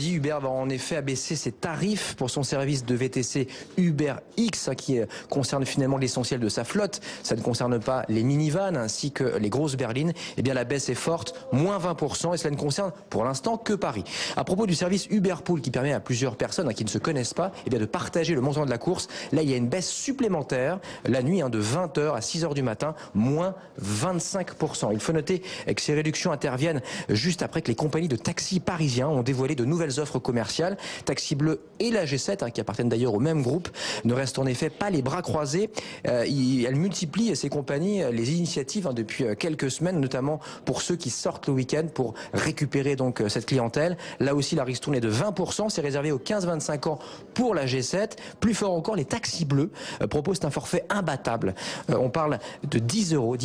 jeudi, Uber va en effet abaisser ses tarifs pour son service de VTC Uber X, qui concerne finalement l'essentiel de sa flotte. Ça ne concerne pas les minivans ainsi que les grosses berlines. Eh bien, la baisse est forte, moins 20%, et cela ne concerne pour l'instant que Paris. À propos du service Uber Pool qui permet à plusieurs personnes qui ne se connaissent pas, eh bien, de partager le montant de la course, là, il y a une baisse supplémentaire la nuit de 20h à 6h du matin, moins 25%. Il faut noter que ces réductions interviennent juste après que les compagnies de taxis parisiens ont dévoilé de nouvelles offres commerciales. Taxi Bleu et la G7, qui appartiennent d'ailleurs au même groupe, ne restent en effet pas les bras croisés. Elles multiplient, ces compagnies, les initiatives depuis quelques semaines, notamment pour ceux qui sortent le week-end pour récupérer donc cette clientèle. Là aussi, la ristourne est de 20%. C'est réservé aux 15-25 ans pour la G7. Plus fort encore, les taxis bleus proposent un forfait imbattable. On parle de 10 euros,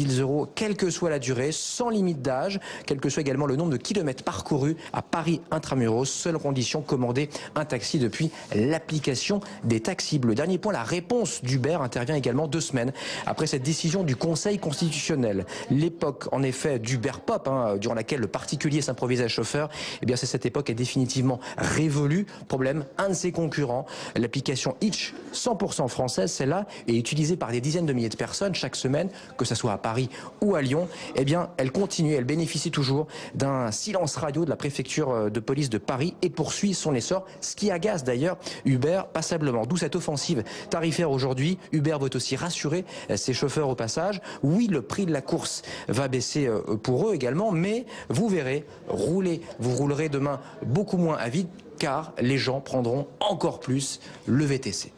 quelle que soit la durée, sans limite d'âge, quel que soit également le nombre de kilomètres parcourus à Paris intramuros. Seule condition, commander un taxi depuis l'application des taxis bleus. Dernier point, la réponse d'Uber intervient également 2 semaines après cette décision du Conseil constitutionnel. L'époque, en effet, d'Uber Pop, durant laquelle le particulier s'improvisait chauffeur, eh bien, cette époque est définitivement révolue. Problème, un de ses concurrents, l'application Hitch, 100% française, celle-là, est utilisée par des dizaines de milliers de personnes chaque semaine, que ce soit à Paris ou à Lyon. Eh bien, elle continue, elle bénéficie toujours d'un silence radio de la préfecture de police de Paris et poursuit son essor, ce qui agace d'ailleurs Uber passablement. D'où cette offensive tarifaire aujourd'hui. Uber veut aussi rassurer ses chauffeurs au passage. Oui, le prix de la course va baisser pour eux également, mais vous verrez, vous roulerez demain beaucoup moins à vide car les gens prendront encore plus le VTC.